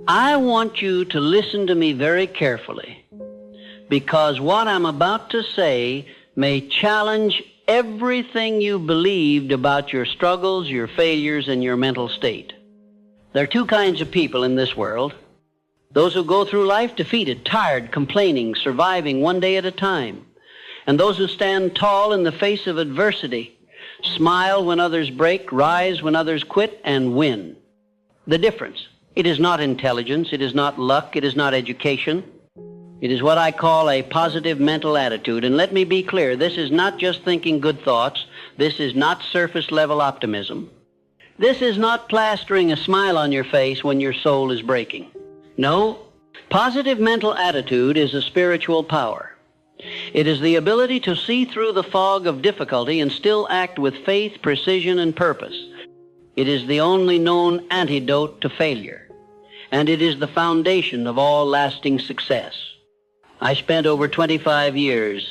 I want you to listen to me very carefully, because what I'm about to say may challenge everything you believed about your struggles, your failures, and your mental state. There are two kinds of people in this world: those who go through life defeated, tired, complaining, surviving one day at a time, and those who stand tall in the face of adversity, smile when others break, rise when others quit, and win. The difference: it is not intelligence, it is not luck, it is not education. It is what I call a positive mental attitude. And let me be clear, this is not just thinking good thoughts. This is not surface-level optimism. This is not plastering a smile on your face when your soul is breaking. No, positive mental attitude is a spiritual power. It is the ability to see through the fog of difficulty and still act with faith, precision, and purpose. It is the only known antidote to failure, and it is the foundation of all lasting success. I spent over 25 years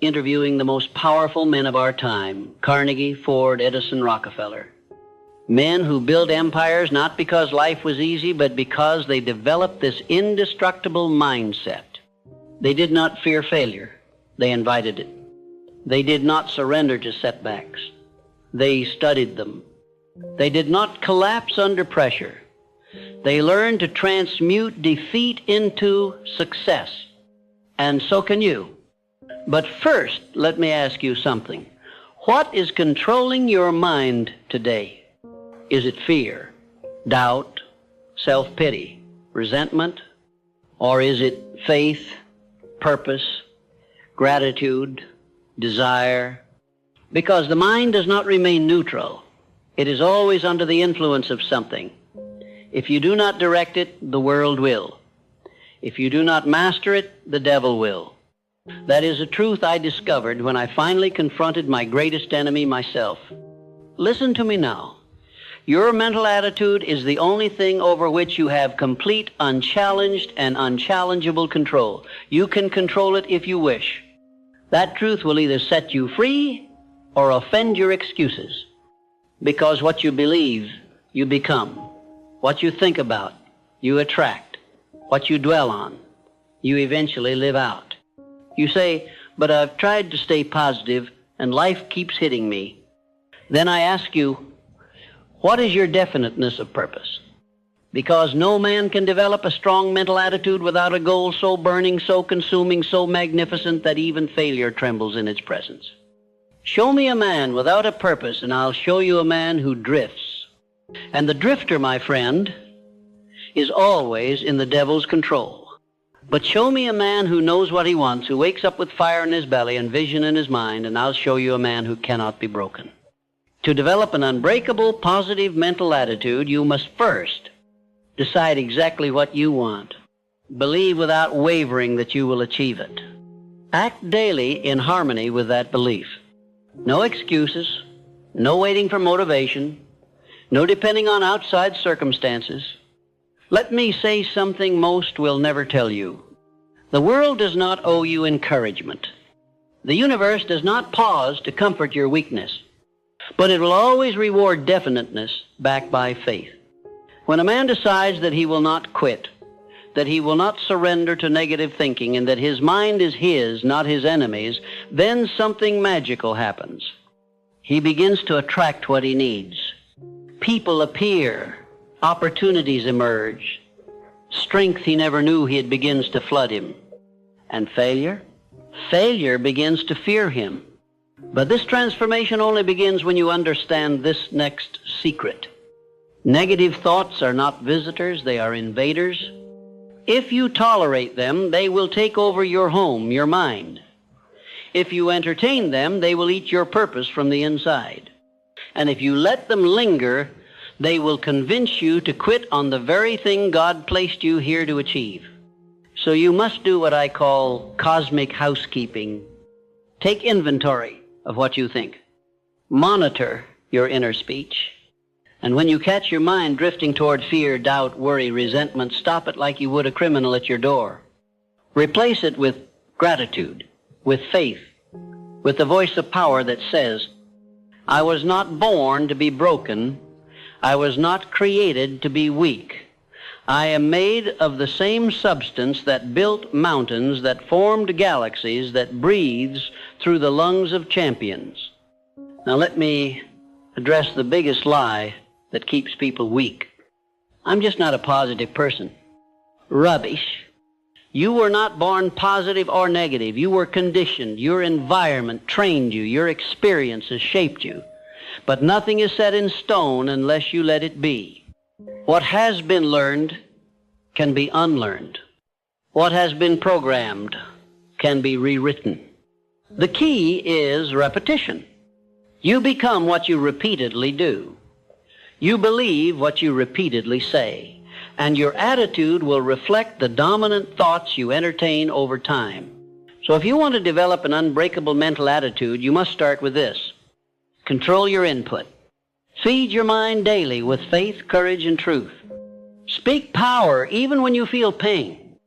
interviewing the most powerful men of our time: Carnegie, Ford, Edison, Rockefeller. Men who built empires not because life was easy, but because they developed this indestructible mindset. They did not fear failure. They invited it. They did not surrender to setbacks. They studied them. They did not collapse under pressure. They learned to transmute defeat into success. And so can you. But first, let me ask you something. What is controlling your mind today? Is it fear, doubt, self-pity, resentment? Or is it faith, purpose, gratitude, desire? Because the mind does not remain neutral. It is always under the influence of something. If you do not direct it, the world will. If you do not master it, the devil will. That is a truth I discovered when I finally confronted my greatest enemy, myself. Listen to me now. Your mental attitude is the only thing over which you have complete, unchallenged, and unchallengeable control. You can control it if you wish. That truth will either set you free or offend your excuses. Because what you believe, you become. What you think about, you attract. What you dwell on, you eventually live out. You say, but I've tried to stay positive and life keeps hitting me. Then I ask you, what is your definiteness of purpose? Because no man can develop a strong mental attitude without a goal so burning, so consuming, so magnificent that even failure trembles in its presence. Show me a man without a purpose, and I'll show you a man who drifts. And the drifter, my friend, is always in the devil's control. But show me a man who knows what he wants, who wakes up with fire in his belly and vision in his mind, and I'll show you a man who cannot be broken. To develop an unbreakable, positive mental attitude, you must first decide exactly what you want. Believe without wavering that you will achieve it. Act daily in harmony with that belief. No excuses, no waiting for motivation, no depending on outside circumstances. Let me say something most will never tell you. The world does not owe you encouragement. The universe does not pause to comfort your weakness, but it will always reward definiteness backed by faith. When a man decides that he will not quit, that he will not surrender to negative thinking, and that his mind is his, not his enemy's, then something magical happens. He begins to attract what he needs. People appear. Opportunities emerge. Strength he never knew he begins to flood him. And failure? Failure begins to fear him. But this transformation only begins when you understand this next secret. Negative thoughts are not visitors, they are invaders. If you tolerate them, they will take over your home, your mind. If you entertain them, they will eat your purpose from the inside. And if you let them linger, they will convince you to quit on the very thing God placed you here to achieve. So you must do what I call cosmic housekeeping. Take inventory of what you think. Monitor your inner speech. And when you catch your mind drifting toward fear, doubt, worry, resentment, stop it like you would a criminal at your door. Replace it with gratitude, with faith, with the voice of power that says, I was not born to be broken. I was not created to be weak. I am made of the same substance that built mountains, that formed galaxies, that breathes through the lungs of champions. Now let me address the biggest lie that keeps people weak. I'm just not a positive person. Rubbish. You were not born positive or negative. You were conditioned. Your environment trained you. Your experiences shaped you. But nothing is set in stone unless you let it be. What has been learned can be unlearned. What has been programmed can be rewritten. The key is repetition. You become what you repeatedly do. You believe what you repeatedly say. And your attitude will reflect the dominant thoughts you entertain over time. So if you want to develop an unbreakable mental attitude, you must start with this. Control your input. Feed your mind daily with faith, courage, and truth. Speak power even when you feel pain.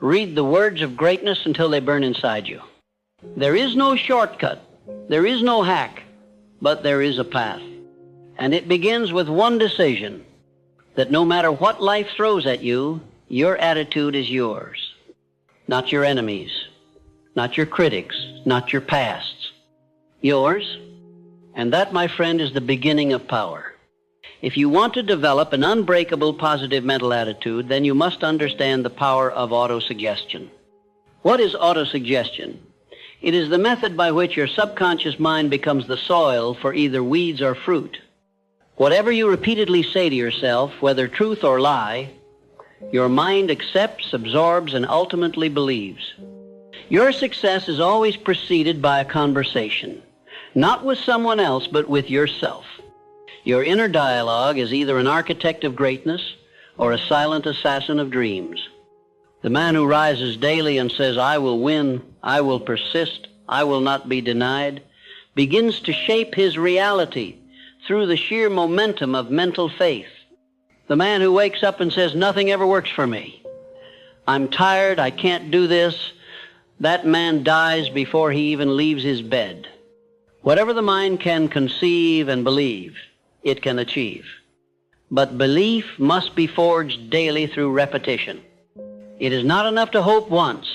Read the words of greatness until they burn inside you. There is no shortcut. There is no hack. But there is a path. And it begins with one decision. That no matter what life throws at you, your attitude is yours. Not your enemies, not your critics, not your pasts. Yours. And that, my friend, is the beginning of power. If you want to develop an unbreakable positive mental attitude, then you must understand the power of autosuggestion. What is autosuggestion? It is the method by which your subconscious mind becomes the soil for either weeds or fruit. Whatever you repeatedly say to yourself, whether truth or lie, your mind accepts, absorbs, and ultimately believes. Your success is always preceded by a conversation, not with someone else, but with yourself. Your inner dialogue is either an architect of greatness or a silent assassin of dreams. The man who rises daily and says, I will win, I will persist, I will not be denied, begins to shape his reality through the sheer momentum of mental faith. The man who wakes up and says, nothing ever works for me. I'm tired, I can't do this. That man dies before he even leaves his bed. Whatever the mind can conceive and believe, it can achieve. But belief must be forged daily through repetition. It is not enough to hope once.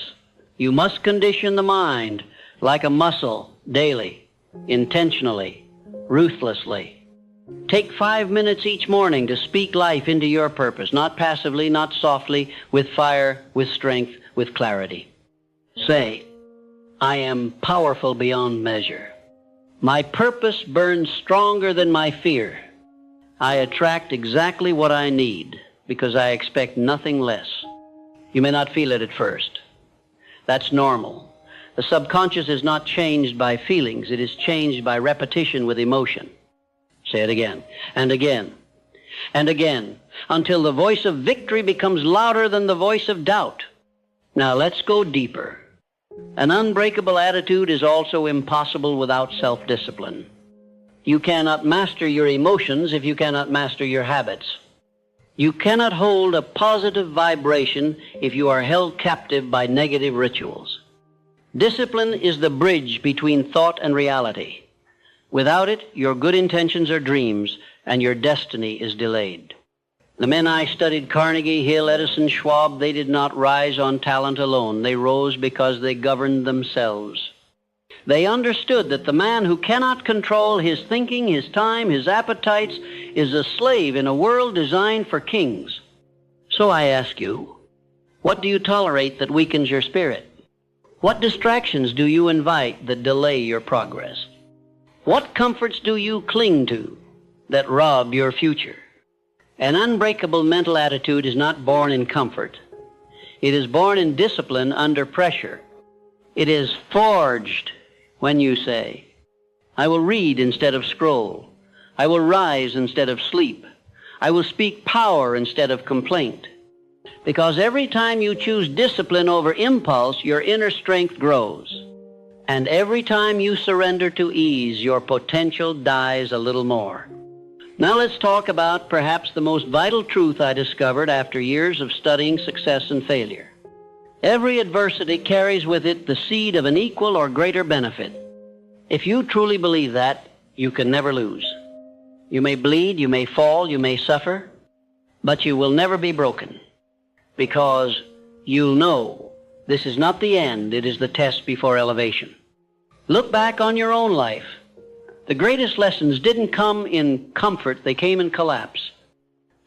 You must condition the mind like a muscle daily, intentionally, ruthlessly. Take 5 minutes each morning to speak life into your purpose, not passively, not softly, with fire, with strength, with clarity. Say, I am powerful beyond measure. My purpose burns stronger than my fear. I attract exactly what I need because I expect nothing less. You may not feel it at first. That's normal. The subconscious is not changed by feelings. It is changed by repetition with emotion. Say it again, and again, and again, until the voice of victory becomes louder than the voice of doubt. Now let's go deeper. An unbreakable attitude is also impossible without self-discipline. You cannot master your emotions if you cannot master your habits. You cannot hold a positive vibration if you are held captive by negative rituals. Discipline is the bridge between thought and reality. Without it, your good intentions are dreams, and your destiny is delayed. The men I studied, Carnegie, Hill, Edison, Schwab, they did not rise on talent alone. They rose because they governed themselves. They understood that the man who cannot control his thinking, his time, his appetites, is a slave in a world designed for kings. So I ask you, what do you tolerate that weakens your spirit? What distractions do you invite that delay your progress? What comforts do you cling to that rob your future? An unbreakable mental attitude is not born in comfort. It is born in discipline under pressure. It is forged when you say, I will read instead of scroll. I will rise instead of sleep. I will speak power instead of complaint. Because every time you choose discipline over impulse, your inner strength grows. And every time you surrender to ease, your potential dies a little more. Now let's talk about perhaps the most vital truth I discovered after years of studying success and failure. Every adversity carries with it the seed of an equal or greater benefit. If you truly believe that, you can never lose. You may bleed, you may fall, you may suffer, but you will never be broken. because you'll know this is not the end, it is the test before elevation. Look back on your own life. The greatest lessons didn't come in comfort, they came in collapse.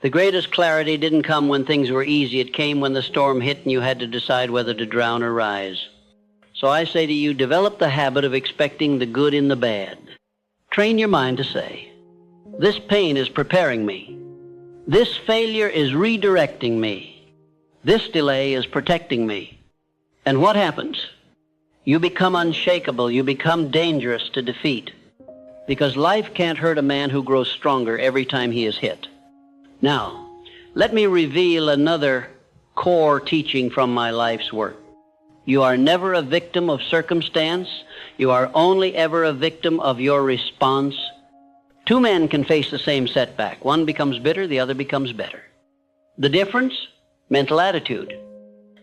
The greatest clarity didn't come when things were easy, it came when the storm hit and you had to decide whether to drown or rise. So I say to you, develop the habit of expecting the good in the bad. Train your mind to say, this pain is preparing me. This failure is redirecting me. This delay is protecting me. And what happens? You become unshakable. You become dangerous to defeat. Because life can't hurt a man who grows stronger every time he is hit. Now, let me reveal another core teaching from my life's work. You are never a victim of circumstance. You are only ever a victim of your response. Two men can face the same setback. One becomes bitter, the other becomes better. The difference? Mental attitude.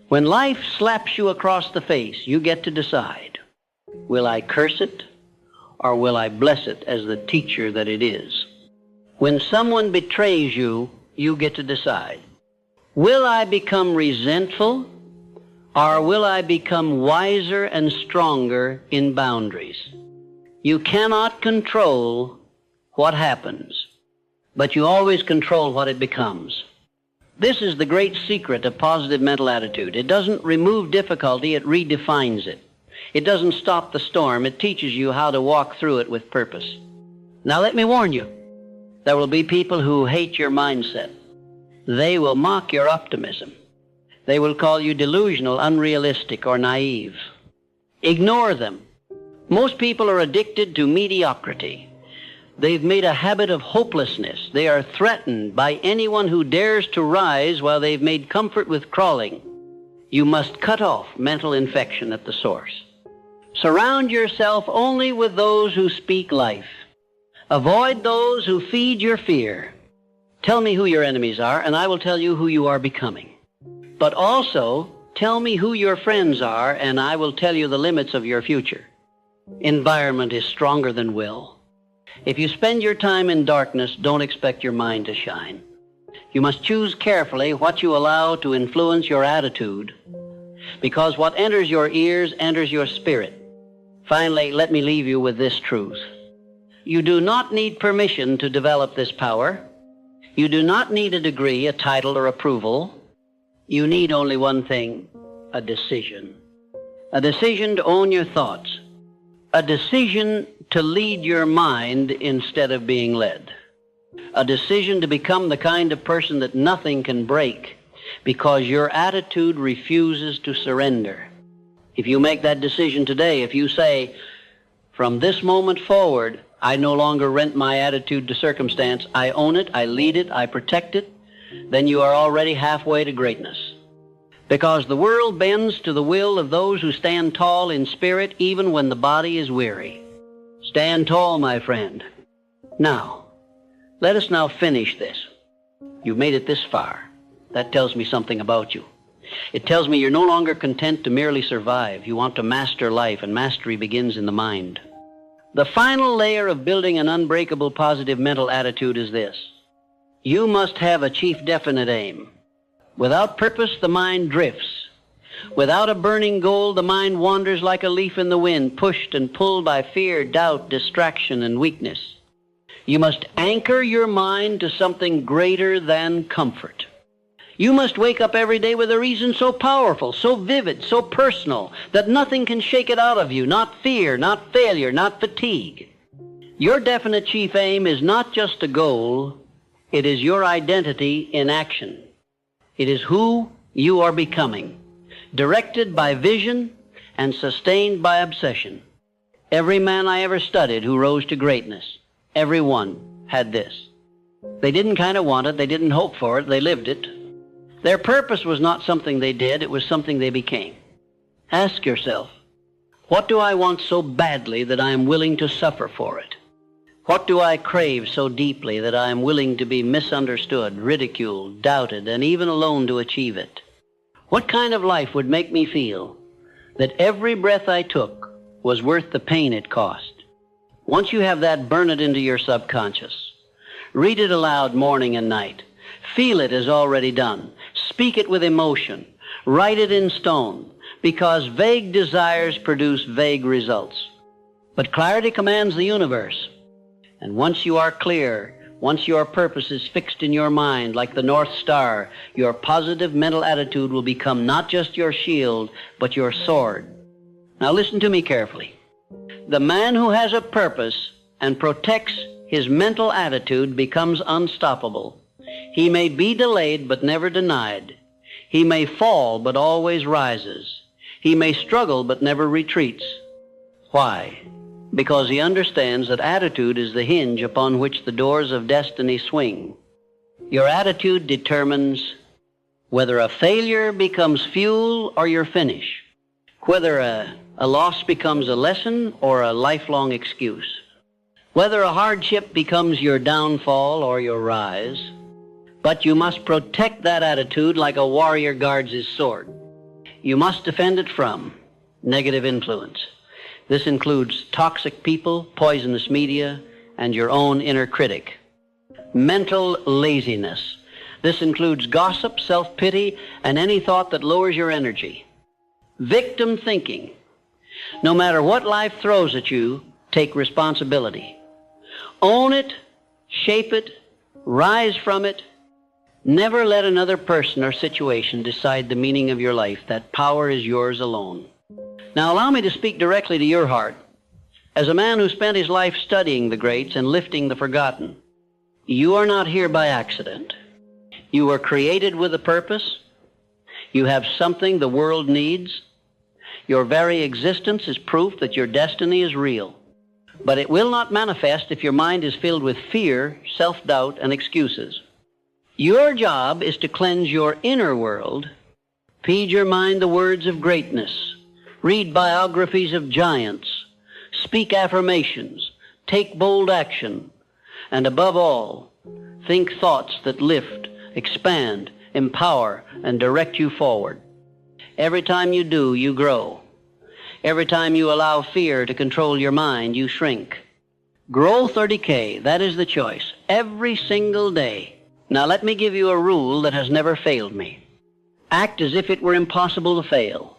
When life slaps you across the face, you get to decide, will I curse it or will I bless it as the teacher that it is? When someone betrays you, you get to decide, will I become resentful or will I become wiser and stronger in boundaries? You cannot control what happens, but you always control what it becomes. This is the great secret of positive mental attitude. It doesn't remove difficulty, it redefines it. It doesn't stop the storm, it teaches you how to walk through it with purpose. Now let me warn you, there will be people who hate your mindset. They will mock your optimism. They will call you delusional, unrealistic, or naive. Ignore them. Most people are addicted to mediocrity. They've made a habit of hopelessness. They are threatened by anyone who dares to rise while they've made comfort with crawling. You must cut off mental infection at the source. Surround yourself only with those who speak life. Avoid those who feed your fear. Tell me who your enemies are, and I will tell you who you are becoming. But also, tell me who your friends are, and I will tell you the limits of your future. Environment is stronger than will. If you spend your time in darkness, don't expect your mind to shine. You must choose carefully what you allow to influence your attitude, because what enters your ears enters your spirit. Finally, let me leave you with this truth. You do not need permission to develop this power. You do not need a degree, a title, or approval. You need only one thing, a decision. A decision to own your thoughts. A decision to lead your mind instead of being led. A decision to become the kind of person that nothing can break because your attitude refuses to surrender. If you make that decision today, if you say, from this moment forward, I no longer rent my attitude to circumstance, I own it, I lead it, I protect it, then you are already halfway to greatness. Because the world bends to the will of those who stand tall in spirit even when the body is weary. Stand tall, my friend. Now, let us now finish this. You've made it this far. That tells me something about you. It tells me you're no longer content to merely survive. You want to master life, and mastery begins in the mind. The final layer of building an unbreakable positive mental attitude is this. You must have a chief definite aim. Without purpose, the mind drifts. Without a burning goal, the mind wanders like a leaf in the wind, pushed and pulled by fear, doubt, distraction, and weakness. You must anchor your mind to something greater than comfort. You must wake up every day with a reason so powerful, so vivid, so personal, that nothing can shake it out of you, not fear, not failure, not fatigue. Your definite chief aim is not just a goal, it is your identity in action. It is who you are becoming, directed by vision and sustained by obsession. Every man I ever studied who rose to greatness, every one had this. They didn't kind of want it, they didn't hope for it, they lived it. Their purpose was not something they did, it was something they became. Ask yourself, what do I want so badly that I am willing to suffer for it? What do I crave so deeply that I am willing to be misunderstood, ridiculed, doubted, and even alone to achieve it? What kind of life would make me feel that every breath I took was worth the pain it cost? Once you have that, burn it into your subconscious. Read it aloud morning and night. Feel it as already done. Speak it with emotion. Write it in stone, because vague desires produce vague results. But clarity commands the universe. And once you are clear, once your purpose is fixed in your mind like the North Star, your positive mental attitude will become not just your shield, but your sword. Now listen to me carefully. The man who has a purpose and protects his mental attitude becomes unstoppable. He may be delayed but never denied. He may fall but always rises. He may struggle but never retreats. Why? Because he understands that attitude is the hinge upon which the doors of destiny swing. Your attitude determines whether a failure becomes fuel or your finish, whether a loss becomes a lesson or a lifelong excuse, whether a hardship becomes your downfall or your rise. But you must protect that attitude like a warrior guards his sword. You must defend it from negative influence. This includes toxic people, poisonous media, and your own inner critic. Mental laziness. This includes gossip, self-pity, and any thought that lowers your energy. Victim thinking. No matter what life throws at you, take responsibility. Own it, shape it, rise from it. Never let another person or situation decide the meaning of your life. That power is yours alone. Now allow me to speak directly to your heart. As a man who spent his life studying the greats and lifting the forgotten, you are not here by accident. You were created with a purpose. You have something the world needs. Your very existence is proof that your destiny is real. But it will not manifest if your mind is filled with fear, self-doubt, and excuses. Your job is to cleanse your inner world. Feed your mind the words of greatness. Read biographies of giants. Speak affirmations. Take bold action. And above all, think thoughts that lift, expand, empower, and direct you forward. Every time you do, you grow. Every time you allow fear to control your mind, you shrink. Growth or decay, that is the choice. Every single day. Now let me give you a rule that has never failed me. Act as if it were impossible to fail.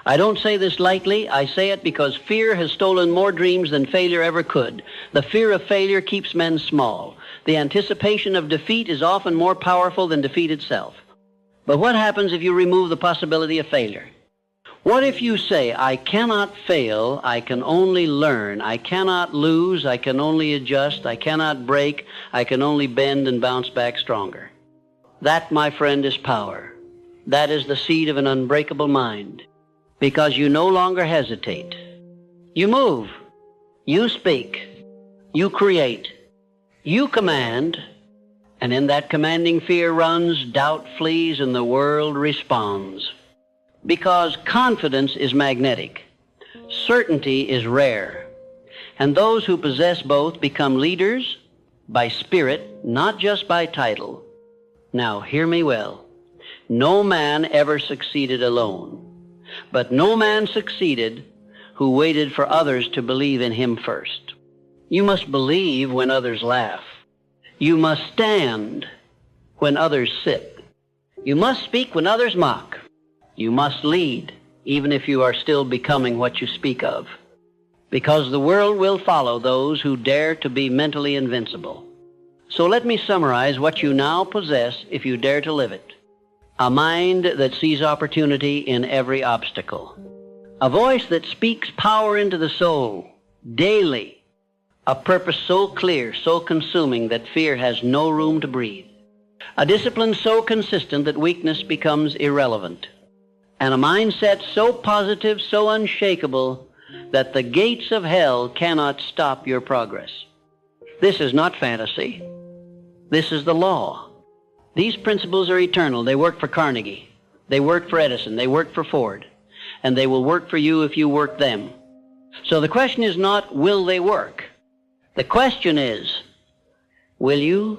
I don't say this lightly. I say it because fear has stolen more dreams than failure ever could. The fear of failure keeps men small. The anticipation of defeat is often more powerful than defeat itself. But what happens if you remove the possibility of failure? What if you say, I cannot fail, I can only learn, I cannot lose, I can only adjust, I cannot break, I can only bend and bounce back stronger? That, my friend, is power. That is the seed of an unbreakable mind. Because you no longer hesitate. You move. You speak. You create. You command. And in that commanding fear runs, doubt flees, and the world responds. Because confidence is magnetic. Certainty is rare. And those who possess both become leaders by spirit, not just by title. Now, hear me well. No man ever succeeded alone. But no man succeeded who waited for others to believe in him first. You must believe when others laugh. You must stand when others sit. You must speak when others mock. You must lead, even if you are still becoming what you speak of. Because the world will follow those who dare to be mentally invincible. So let me summarize what you now possess if you dare to live it. A mind that sees opportunity in every obstacle. A voice that speaks power into the soul daily. A purpose so clear, so consuming that fear has no room to breathe. A discipline so consistent that weakness becomes irrelevant. And a mindset so positive, so unshakable, that the gates of hell cannot stop your progress. This is not fantasy. This is the law. These principles are eternal. They work for Carnegie. They work for Edison. They work for Ford. And they will work for you if you work them. So the question is not, will they work? The question is, will you?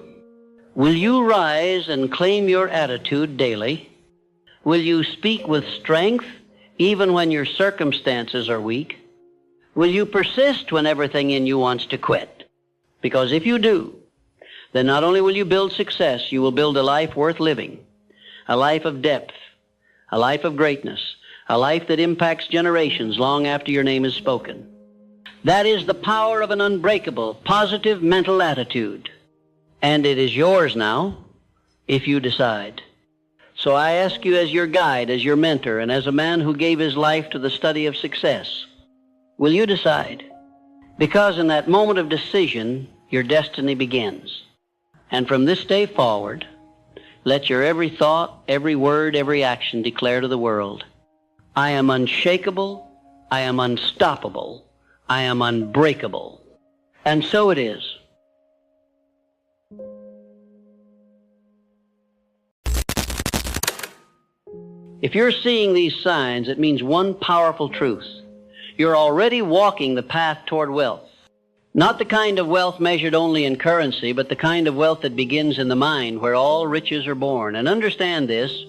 Will you rise and claim your attitude daily? Will you speak with strength even when your circumstances are weak? Will you persist when everything in you wants to quit? Because if you do, then not only will you build success, you will build a life worth living, a life of depth, a life of greatness, a life that impacts generations long after your name is spoken. That is the power of an unbreakable, positive mental attitude. And it is yours now, if you decide. So I ask you as your guide, as your mentor, and as a man who gave his life to the study of success, will you decide? Because in that moment of decision, your destiny begins. And from this day forward, let your every thought, every word, every action declare to the world, I am unshakable, I am unstoppable, I am unbreakable. And so it is. If you're seeing these signs, it means one powerful truth. You're already walking the path toward wealth. Not the kind of wealth measured only in currency, but the kind of wealth that begins in the mind, where all riches are born. And understand this,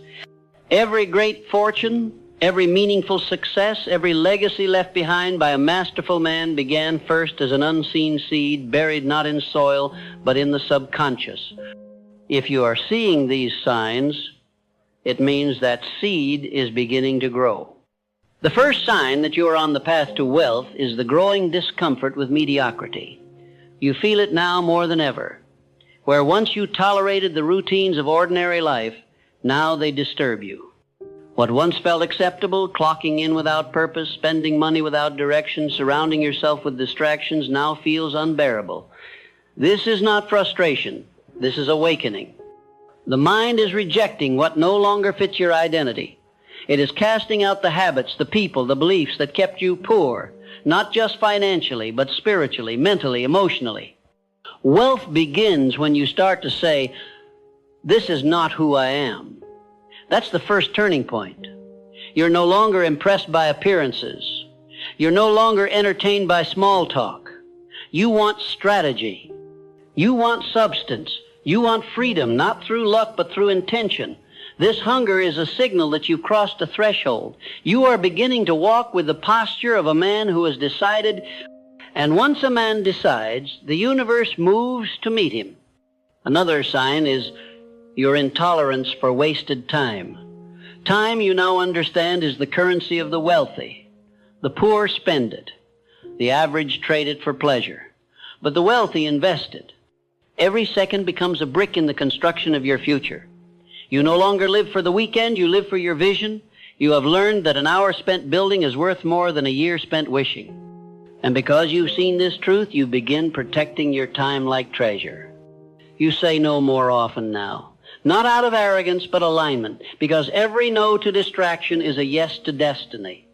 every great fortune, every meaningful success, every legacy left behind by a masterful man began first as an unseen seed, buried not in soil, but in the subconscious. If you are seeing these signs, it means that seed is beginning to grow. The first sign that you are on the path to wealth is the growing discomfort with mediocrity. You feel it now more than ever. Where once you tolerated the routines of ordinary life, now they disturb you. What once felt acceptable, clocking in without purpose, spending money without direction, surrounding yourself with distractions, now feels unbearable. This is not frustration. This is awakening. The mind is rejecting what no longer fits your identity. It is casting out the habits, the people, the beliefs that kept you poor, not just financially, but spiritually, mentally, emotionally. Wealth begins when you start to say, this is not who I am. That's the first turning point. You're no longer impressed by appearances. You're no longer entertained by small talk. You want strategy. You want substance. You want freedom, not through luck, but through intention. This hunger is a signal that you've crossed a threshold. You are beginning to walk with the posture of a man who has decided, and once a man decides, the universe moves to meet him. Another sign is your intolerance for wasted time. Time, you now understand, is the currency of the wealthy. The poor spend it. The average trade it for pleasure. But the wealthy invest it. Every second becomes a brick in the construction of your future. You no longer live for the weekend, you live for your vision. You have learned that an hour spent building is worth more than a year spent wishing. And because you've seen this truth, you begin protecting your time like treasure. You say no more often now. Not out of arrogance, but alignment, because every no to distraction is a yes to destiny.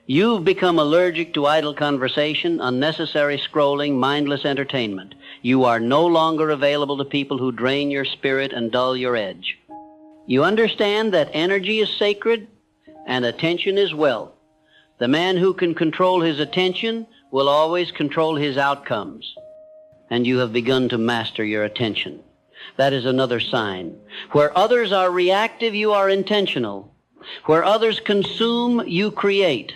You've become allergic to idle conversation, unnecessary scrolling, mindless entertainment. You are no longer available to people who drain your spirit and dull your edge. You understand that energy is sacred and attention is wealth. The man who can control his attention will always control his outcomes. And you have begun to master your attention. That is another sign. Where others are reactive, you are intentional. Where others consume, you create.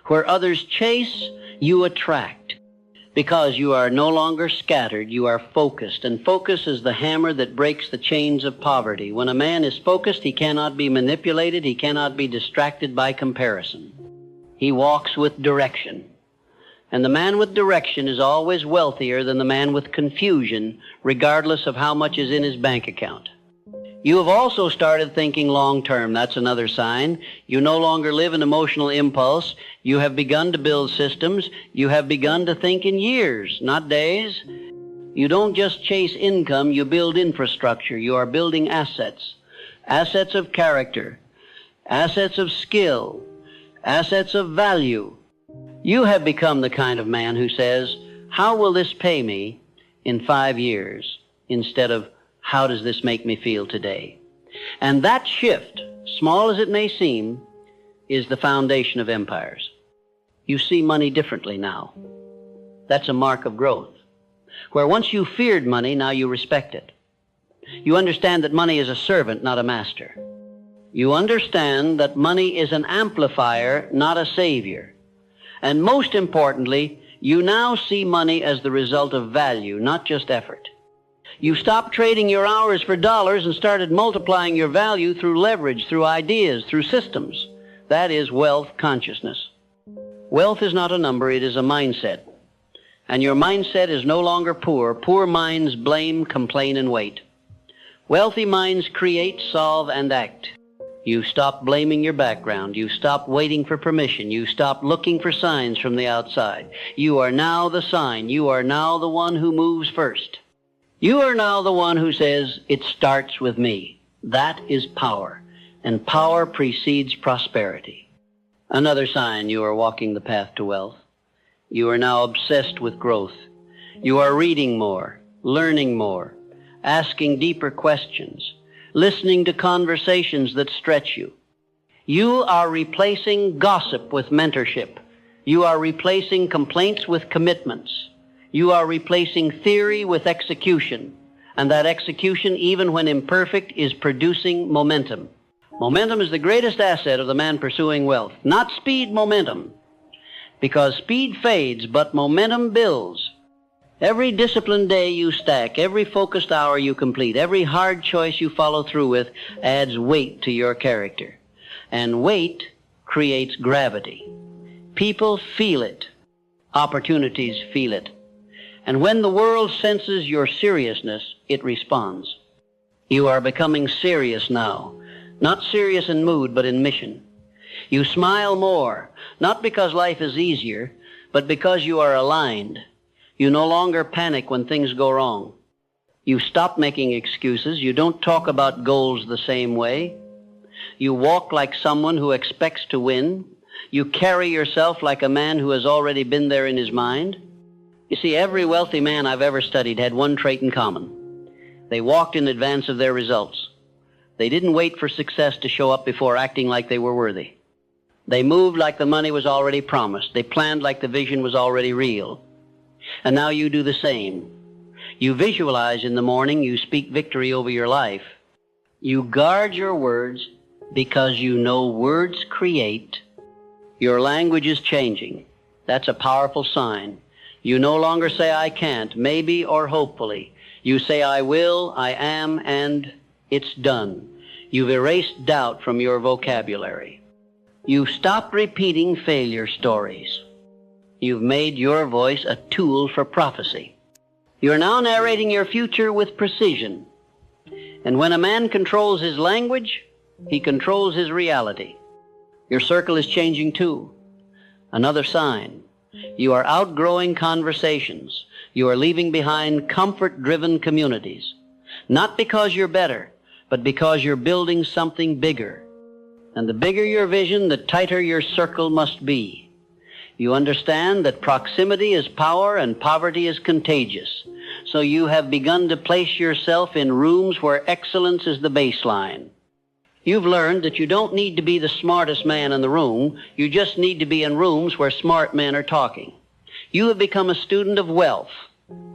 Where others chase, you attract. Because you are no longer scattered, you are focused. And focus is the hammer that breaks the chains of poverty. When a man is focused, he cannot be manipulated. He cannot be distracted by comparison. He walks with direction. And the man with direction is always wealthier than the man with confusion, regardless of how much is in his bank account. You have also started thinking long-term. That's another sign. You no longer live in emotional impulse. You have begun to build systems. You have begun to think in years, not days. You don't just chase income, you build infrastructure. You are building assets. Assets of character. Assets of skill. Assets of value. You have become the kind of man who says, how will this pay me in 5 years? Instead of, how does this make me feel today? And that shift, small as it may seem, is the foundation of empires. You see money differently now. That's a mark of growth. Where once you feared money, now you respect it. You understand that money is a servant, not a master. You understand that money is an amplifier, not a savior. And most importantly, you now see money as the result of value, not just effort. You stopped trading your hours for dollars and started multiplying your value through leverage, through ideas, through systems. That is wealth consciousness. Wealth is not a number, it is a mindset. And your mindset is no longer poor. Poor minds blame, complain, and wait. Wealthy minds create, solve, and act. You stop blaming your background. You stop waiting for permission. You stop looking for signs from the outside. You are now the sign. You are now the one who moves first. You are now the one who says, it starts with me. That is power. And power precedes prosperity. Another sign you are walking the path to wealth. You are now obsessed with growth. You are reading more, learning more, asking deeper questions, listening to conversations that stretch you. You are replacing gossip with mentorship. You are replacing complaints with commitments. You are replacing theory with execution. And that execution, even when imperfect, is producing momentum. Momentum is the greatest asset of the man pursuing wealth. Not speed, momentum. Because speed fades, but momentum builds. Every disciplined day you stack, every focused hour you complete, every hard choice you follow through with adds weight to your character. And weight creates gravity. People feel it. Opportunities feel it. And when the world senses your seriousness, it responds. You are becoming serious now. Not serious in mood, but in mission. You smile more, not because life is easier, but because you are aligned. You no longer panic when things go wrong. You stop making excuses. You don't talk about goals the same way. You walk like someone who expects to win. You carry yourself like a man who has already been there in his mind. You see, every wealthy man I've ever studied had one trait in common. They walked in advance of their results. They didn't wait for success to show up before acting like they were worthy. They moved like the money was already promised. They planned like the vision was already real. And now you do the same. You visualize in the morning. You speak victory over your life. You guard your words because you know words create. Your language is changing. That's a powerful sign. You no longer say, I can't, maybe, or hopefully. You say, I will, I am, and it's done. You've erased doubt from your vocabulary. You've stopped repeating failure stories. You've made your voice a tool for prophecy. You're now narrating your future with precision. And when a man controls his language, he controls his reality. Your circle is changing too. Another sign. You are outgrowing conversations. You are leaving behind comfort-driven communities. Not because you're better, but because you're building something bigger. And the bigger your vision, the tighter your circle must be. You understand that proximity is power and poverty is contagious. So you have begun to place yourself in rooms where excellence is the baseline. You've learned that you don't need to be the smartest man in the room. You just need to be in rooms where smart men are talking. You have become a student of wealth,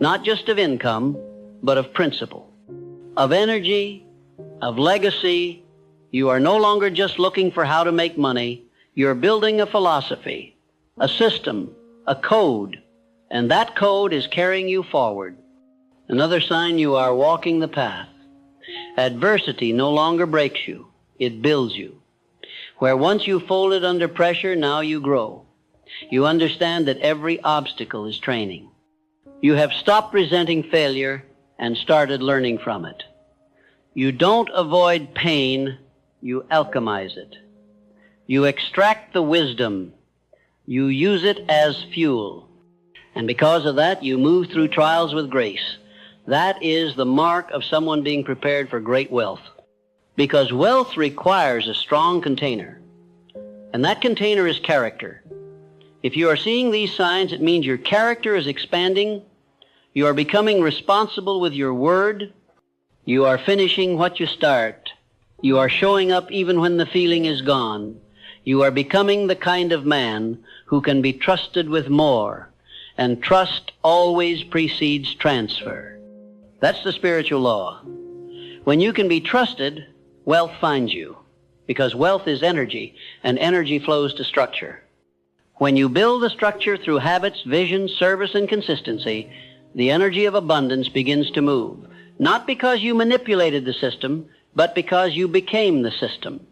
not just of income, but of principle, of energy, of legacy. You are no longer just looking for how to make money. You're building a philosophy, a system, a code, and that code is carrying you forward. Another sign you are walking the path. Adversity no longer breaks you. It builds you. Where once you folded under pressure, now you grow. You understand that every obstacle is training. You have stopped resenting failure and started learning from it. You don't avoid pain, you alchemize it. You extract the wisdom. You use it as fuel. And because of that, you move through trials with grace. That is the mark of someone being prepared for great wealth. Because wealth requires a strong container. And that container is character. If you are seeing these signs, it means your character is expanding. You are becoming responsible with your word. You are finishing what you start. You are showing up even when the feeling is gone. You are becoming the kind of man who can be trusted with more. And trust always precedes transfer. That's the spiritual law. When you can be trusted, wealth finds you, because wealth is energy, and energy flows to structure. When you build a structure through habits, vision, service, and consistency, the energy of abundance begins to move. Not because you manipulated the system, but because you became the system.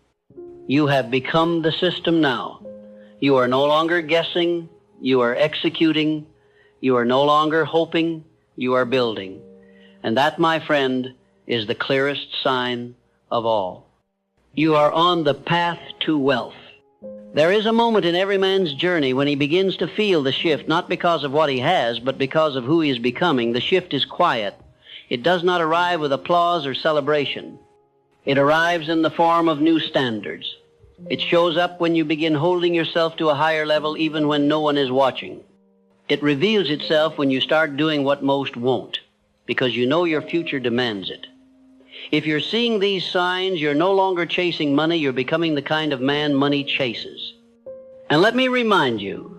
You have become the system now. You are no longer guessing, you are executing, you are no longer hoping, you are building. And that, my friend, is the clearest sign of all. You are on the path to wealth. There is a moment in every man's journey when he begins to feel the shift, not because of what he has, but because of who he is becoming. The shift is quiet. It does not arrive with applause or celebration. It arrives in the form of new standards. It shows up when you begin holding yourself to a higher level even when no one is watching. It reveals itself when you start doing what most won't, because you know your future demands it. If you're seeing these signs, you're no longer chasing money, you're becoming the kind of man money chases. And let me remind you,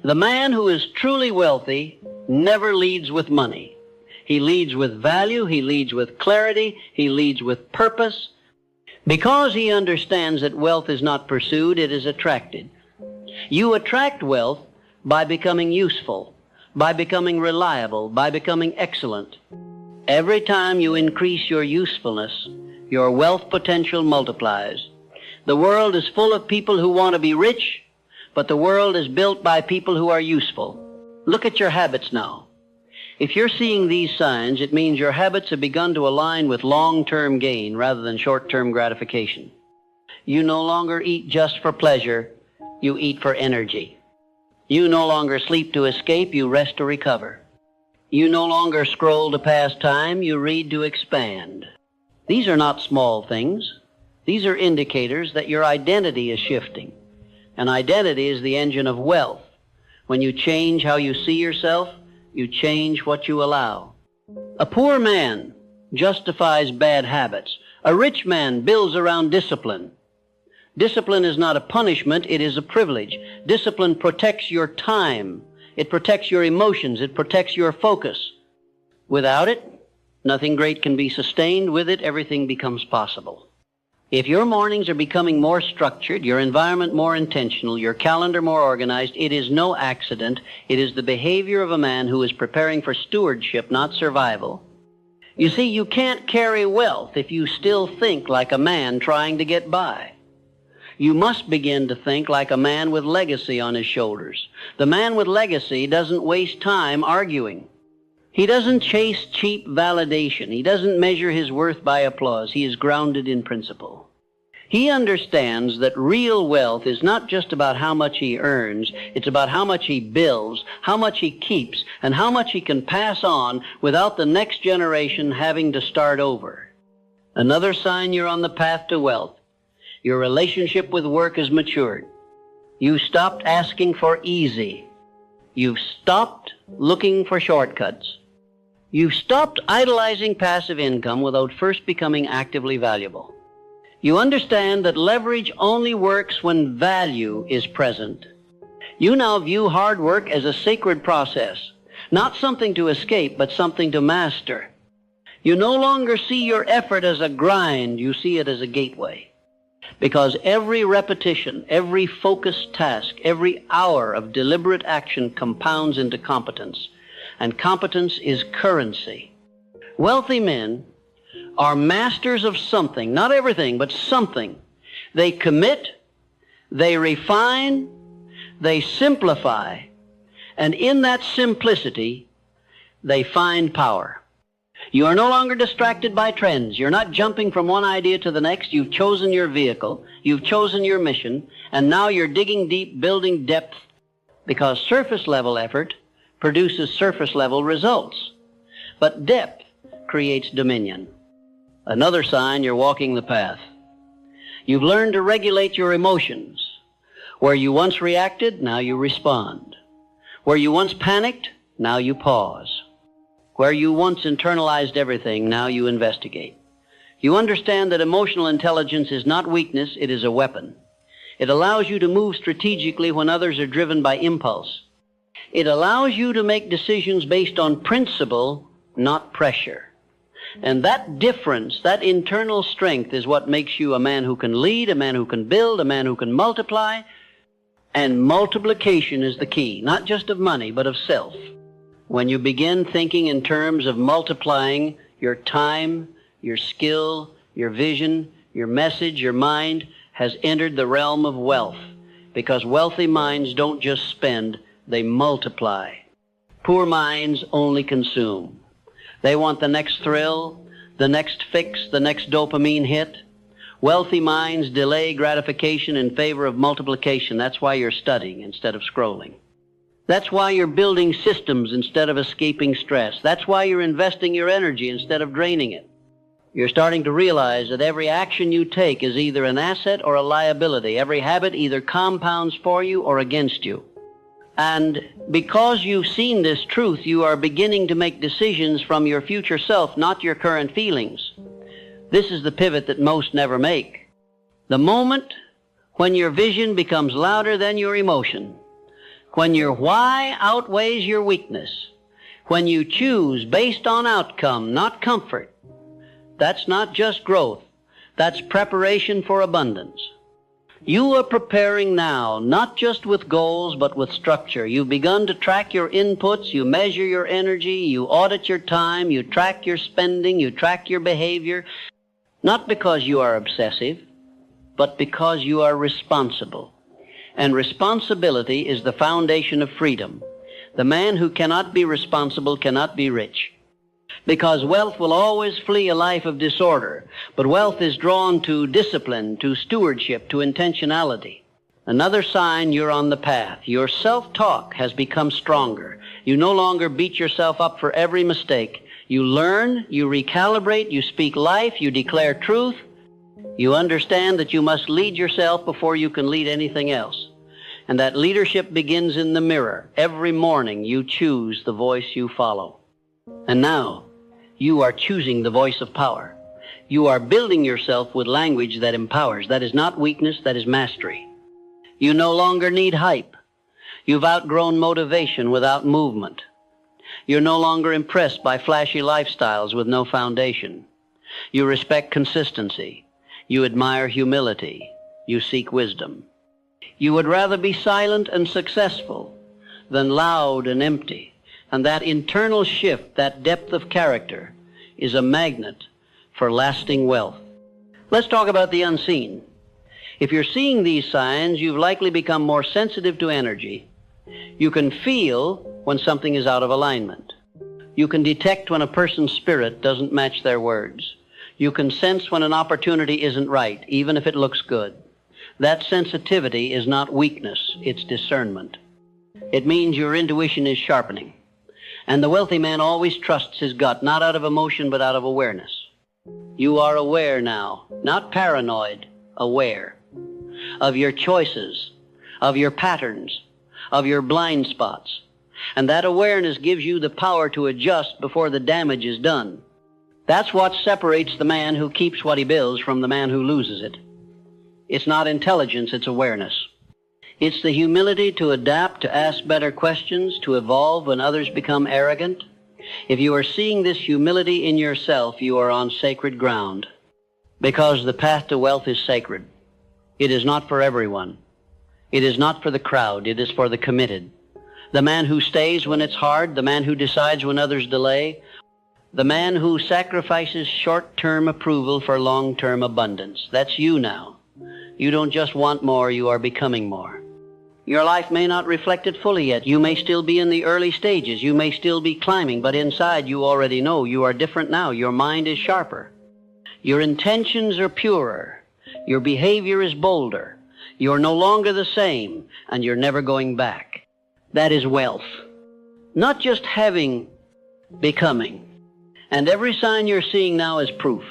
the man who is truly wealthy never leads with money. He leads with value, he leads with clarity, he leads with purpose, because he understands that wealth is not pursued, it is attracted. You attract wealth by becoming useful, by becoming reliable, by becoming excellent. Every time you increase your usefulness, your wealth potential multiplies. The world is full of people who want to be rich, but the world is built by people who are useful. Look at your habits now. If you're seeing these signs, it means your habits have begun to align with long-term gain rather than short-term gratification. You no longer eat just for pleasure, you eat for energy. You no longer sleep to escape, you rest to recover. You no longer scroll to pass time, you read to expand. These are not small things. These are indicators that your identity is shifting. And identity is the engine of wealth. When you change how you see yourself, you change what you allow. A poor man justifies bad habits. A rich man builds around discipline. Discipline is not a punishment, it is a privilege. Discipline protects your time. It protects your emotions. It protects your focus. Without it, nothing great can be sustained. With it, everything becomes possible. If your mornings are becoming more structured, your environment more intentional, your calendar more organized, it is no accident. It is the behavior of a man who is preparing for stewardship, not survival. You see, you can't carry wealth if you still think like a man trying to get by. You must begin to think like a man with legacy on his shoulders. The man with legacy doesn't waste time arguing. He doesn't chase cheap validation. He doesn't measure his worth by applause. He is grounded in principle. He understands that real wealth is not just about how much he earns. It's about how much he builds, how much he keeps, and how much he can pass on without the next generation having to start over. Another sign you're on the path to wealth. Your relationship with work has matured. You stopped asking for easy. You've stopped looking for shortcuts. You've stopped idolizing passive income without first becoming actively valuable. You understand that leverage only works when value is present. You now view hard work as a sacred process, not something to escape, but something to master. You no longer see your effort as a grind, you see it as a gateway. Because every repetition, every focused task, every hour of deliberate action compounds into competence. And competence is currency. Wealthy men are masters of something, not everything, but something. They commit, they refine, they simplify, and in that simplicity, they find power. You are no longer distracted by trends. You're not jumping from one idea to the next. You've chosen your vehicle. You've chosen your mission. And now you're digging deep, building depth, because surface level effort produces surface level results. But depth creates dominion. Another sign you're walking the path. You've learned to regulate your emotions. Where you once reacted, now you respond. Where you once panicked, now you pause. Where you once internalized everything, now you investigate. You understand that emotional intelligence is not weakness, it is a weapon. It allows you to move strategically when others are driven by impulse. It allows you to make decisions based on principle, not pressure. And that difference, that internal strength is what makes you a man who can lead, a man who can build, a man who can multiply. And multiplication is the key, not just of money, but of self. When you begin thinking in terms of multiplying your time, your skill, your vision, your message, your mind has entered the realm of wealth, because wealthy minds don't just spend, they multiply. Poor minds only consume. They want the next thrill, the next fix, the next dopamine hit. Wealthy minds delay gratification in favor of multiplication. That's why you're studying instead of scrolling. That's why you're building systems instead of escaping stress. That's why you're investing your energy instead of draining it. You're starting to realize that every action you take is either an asset or a liability. Every habit either compounds for you or against you. And because you've seen this truth, you are beginning to make decisions from your future self, not your current feelings. This is the pivot that most never make. The moment when your vision becomes louder than your emotion, when your why outweighs your weakness, when you choose based on outcome, not comfort, that's not just growth, that's preparation for abundance. You are preparing now, not just with goals, but with structure. You've begun to track your inputs, you measure your energy, you audit your time, you track your spending, you track your behavior, not because you are obsessive, but because you are responsible. And responsibility is the foundation of freedom. The man who cannot be responsible cannot be rich. Because wealth will always flee a life of disorder, but wealth is drawn to discipline, to stewardship, to intentionality. Another sign you're on the path. Your self-talk has become stronger. You no longer beat yourself up for every mistake. You learn, you recalibrate, you speak life, you declare truth. You understand that you must lead yourself before you can lead anything else. And that leadership begins in the mirror. Every morning you choose the voice you follow. And now, you are choosing the voice of power. You are building yourself with language that empowers. That is not weakness, that is mastery. You no longer need hype. You've outgrown motivation without movement. You're no longer impressed by flashy lifestyles with no foundation. You respect consistency. You admire humility. You seek wisdom. You would rather be silent and successful than loud and empty. And that internal shift, that depth of character, is a magnet for lasting wealth. Let's talk about the unseen. If you're seeing these signs, you've likely become more sensitive to energy. You can feel when something is out of alignment. You can detect when a person's spirit doesn't match their words. You can sense when an opportunity isn't right, even if it looks good. That sensitivity is not weakness, it's discernment. It means your intuition is sharpening. And the wealthy man always trusts his gut, not out of emotion, but out of awareness. You are aware now, not paranoid, aware of your choices, of your patterns, of your blind spots. And that awareness gives you the power to adjust before the damage is done. That's what separates the man who keeps what he builds from the man who loses it. It's not intelligence, it's awareness. It's the humility to adapt, to ask better questions, to evolve when others become arrogant. If you are seeing this humility in yourself, you are on sacred ground, because the path to wealth is sacred. It is not for everyone. It is not for the crowd. It is for the committed. The man who stays when it's hard, the man who decides when others delay, the man who sacrifices short-term approval for long-term abundance. That's you now. You don't just want more, you are becoming more. Your life may not reflect it fully yet. You may still be in the early stages. You may still be climbing, but inside you already know you are different now. Your mind is sharper. Your intentions are purer. Your behavior is bolder. You're no longer the same, and you're never going back. That is wealth. Not just having, becoming. And every sign you're seeing now is proof.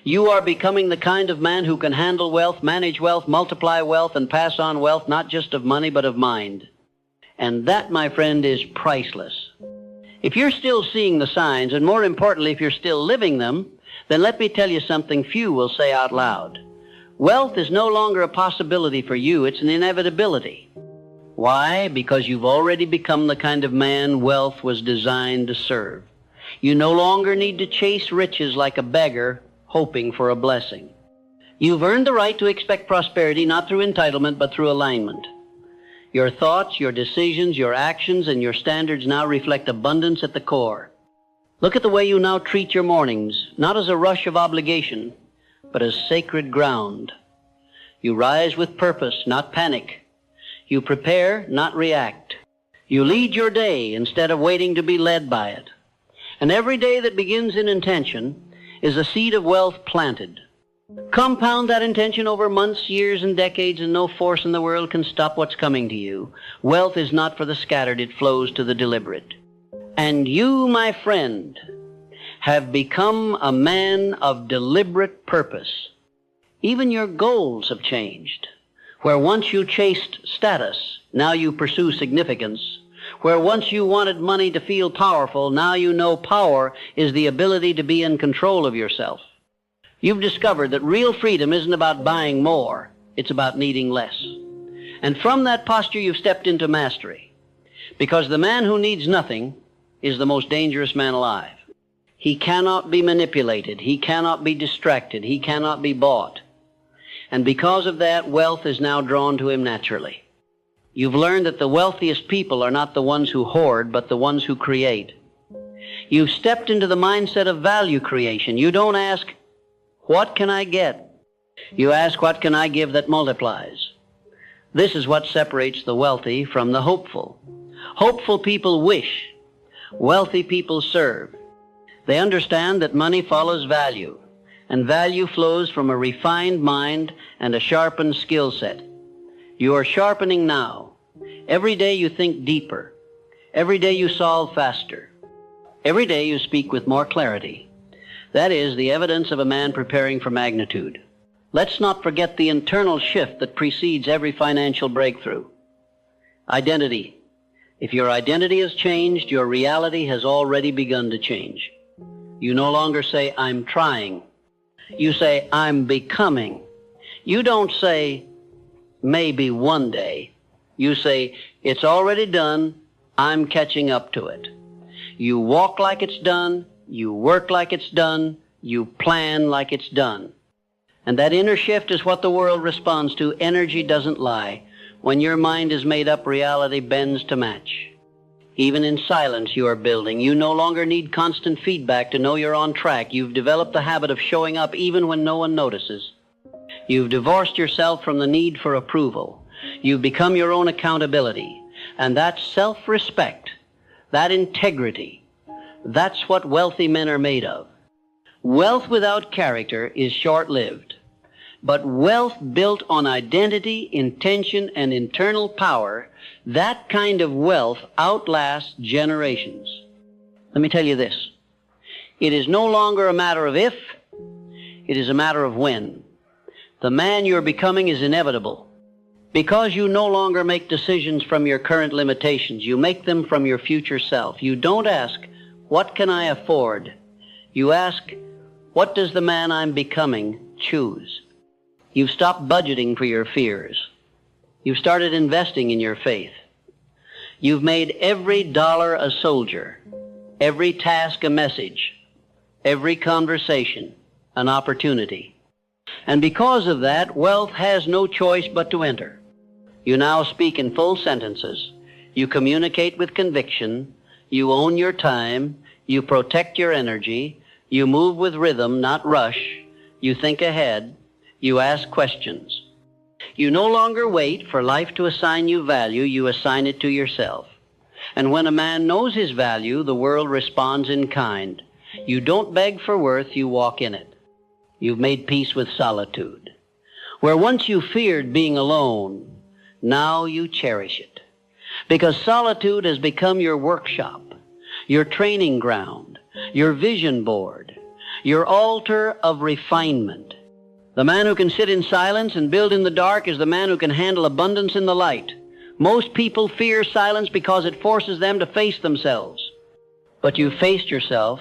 You are becoming the kind of man who can handle wealth, manage wealth, multiply wealth, and pass on wealth, not just of money, but of mind. And that, my friend, is priceless. If you're still seeing the signs, and more importantly, if you're still living them, then let me tell you something few will say out loud. Wealth is no longer a possibility for you, it's an inevitability. Why? Because you've already become the kind of man wealth was designed to serve. You no longer need to chase riches like a beggar, hoping for a blessing. You've earned the right to expect prosperity not through entitlement but through alignment. Your thoughts, your decisions, your actions, and your standards now reflect abundance at the core. Look at the way you now treat your mornings, not as a rush of obligation, but as sacred ground. You rise with purpose, not panic. You prepare, not react. You lead your day instead of waiting to be led by it. And every day that begins in intention is a seed of wealth planted. Compound that intention over months, years, and decades, and no force in the world can stop what's coming to you. Wealth is not for the scattered, it flows to the deliberate. And you, my friend, have become a man of deliberate purpose. Even your goals have changed. Where once you chased status, now you pursue significance. Where once you wanted money to feel powerful, now you know power is the ability to be in control of yourself. You've discovered that real freedom isn't about buying more, it's about needing less. And from that posture you've stepped into mastery. Because the man who needs nothing is the most dangerous man alive. He cannot be manipulated. He cannot be distracted. He cannot be bought. And because of that, wealth is now drawn to him naturally. You've learned that the wealthiest people are not the ones who hoard, but the ones who create. You've stepped into the mindset of value creation. You don't ask, what can I get? You ask, what can I give that multiplies? This is what separates the wealthy from the hopeful. Hopeful people wish. Wealthy people serve. They understand that money follows value, and value flows from a refined mind and a sharpened skill set. You are sharpening now. Every day you think deeper. Every day you solve faster. Every day you speak with more clarity. That is the evidence of a man preparing for magnitude. Let's not forget the internal shift that precedes every financial breakthrough. Identity. If your identity has changed, your reality has already begun to change. You no longer say, I'm trying. You say, I'm becoming. You don't say, maybe one day. You say, it's already done, I'm catching up to it. You walk like it's done, you work like it's done, you plan like it's done. And that inner shift is what the world responds to. Energy doesn't lie. When your mind is made up, reality bends to match. Even in silence you are building. You no longer need constant feedback to know you're on track. You've developed the habit of showing up even when no one notices. You've divorced yourself from the need for approval. You've become your own accountability. And that self-respect, that integrity, that's what wealthy men are made of. Wealth without character is short-lived. But wealth built on identity, intention, and internal power, that kind of wealth outlasts generations. Let me tell you this. It is no longer a matter of if, it is a matter of when. The man you're becoming is inevitable. Because you no longer make decisions from your current limitations, you make them from your future self. You don't ask, what can I afford? You ask, what does the man I'm becoming choose? You've stopped budgeting for your fears. You've started investing in your faith. You've made every dollar a soldier, every task a message, every conversation an opportunity. And because of that, wealth has no choice but to enter. You now speak in full sentences. You communicate with conviction. You own your time. You protect your energy. You move with rhythm, not rush. You think ahead. You ask questions. You no longer wait for life to assign you value. You assign it to yourself. And when a man knows his value, the world responds in kind. You don't beg for worth, you walk in it. You've made peace with solitude. Where once you feared being alone, now you cherish it. Because solitude has become your workshop, your training ground, your vision board, your altar of refinement. The man who can sit in silence and build in the dark is the man who can handle abundance in the light. Most people fear silence because it forces them to face themselves. But you faced yourself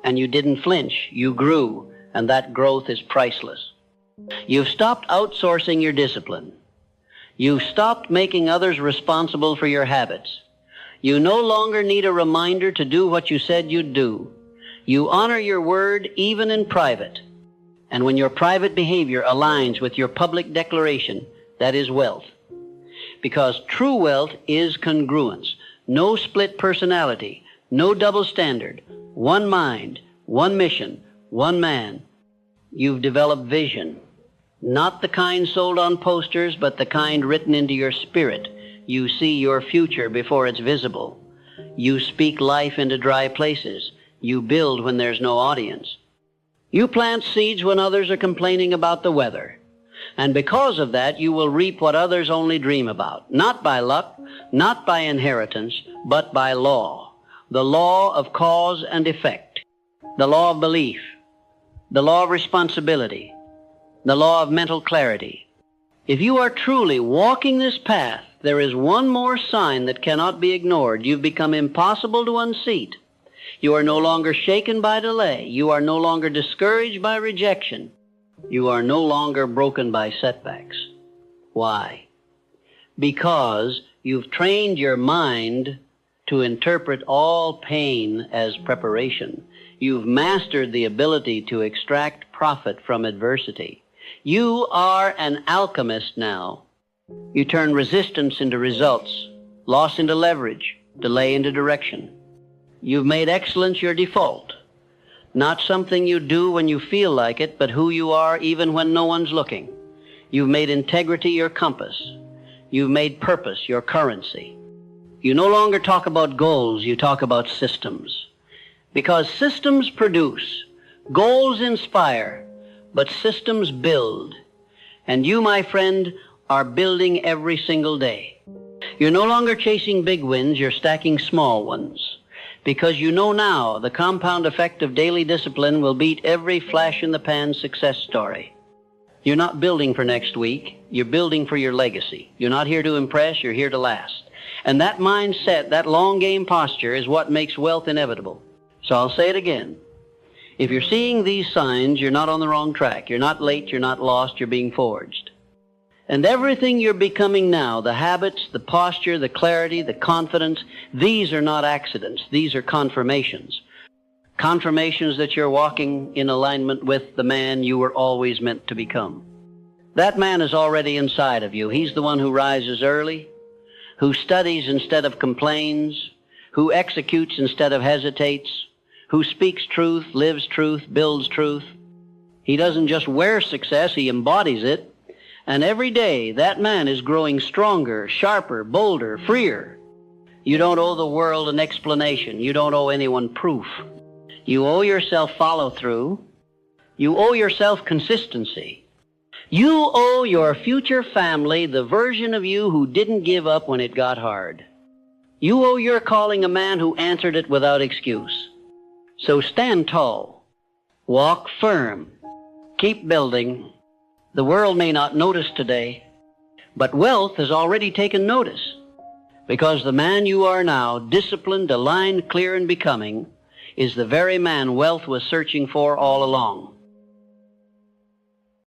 and you didn't flinch. You grew, and that growth is priceless. You've stopped outsourcing your discipline. You've stopped making others responsible for your habits. You no longer need a reminder to do what you said you'd do. You honor your word even in private. And when your private behavior aligns with your public declaration, that is wealth. Because true wealth is congruence. No split personality, no double standard. one mind, one mission, one man. You've developed vision. Not the kind sold on posters, but the kind written into your spirit. You see your future before it's visible. You speak life into dry places. You build when there's no audience. You plant seeds when others are complaining about the weather. And because of that, you will reap what others only dream about. Not by luck, not by inheritance, but by law. The law of cause and effect. The law of belief. The law of responsibility. The law of mental clarity. If you are truly walking this path, there is one more sign that cannot be ignored. You've become impossible to unseat. You are no longer shaken by delay. You are no longer discouraged by rejection. You are no longer broken by setbacks. Why? Because you've trained your mind to interpret all pain as preparation. You've mastered the ability to extract profit from adversity. You are an alchemist now. You turn resistance into results, loss into leverage, delay into direction. You've made excellence your default. Not something you do when you feel like it, but who you are even when no one's looking. You've made integrity your compass. You've made purpose your currency. You no longer talk about goals, you talk about systems. Because systems produce, goals inspire, but systems build. And you, my friend, are building every single day. You're no longer chasing big wins, you're stacking small ones. Because you know now the compound effect of daily discipline will beat every flash-in-the-pan success story. You're not building for next week, you're building for your legacy. You're not here to impress, you're here to last. And that mindset, that long-game posture is what makes wealth inevitable. So I'll say it again. If you're seeing these signs, you're not on the wrong track. You're not late, you're not lost, you're being forged. And everything you're becoming now, the habits, the posture, the clarity, the confidence, these are not accidents. These are confirmations. Confirmations that you're walking in alignment with the man you were always meant to become. That man is already inside of you. He's the one who rises early, who studies instead of complains, who executes instead of hesitates, who speaks truth, lives truth, builds truth. He doesn't just wear success, he embodies it. And every day, that man is growing stronger, sharper, bolder, freer. You don't owe the world an explanation. You don't owe anyone proof. You owe yourself follow-through. You owe yourself consistency. You owe your future family the version of you who didn't give up when it got hard. You owe your calling a man who answered it without excuse. So stand tall. Walk firm. Keep building. The world may not notice today, but wealth has already taken notice, because the man you are now, disciplined, aligned, clear, and becoming, is the very man wealth was searching for all along.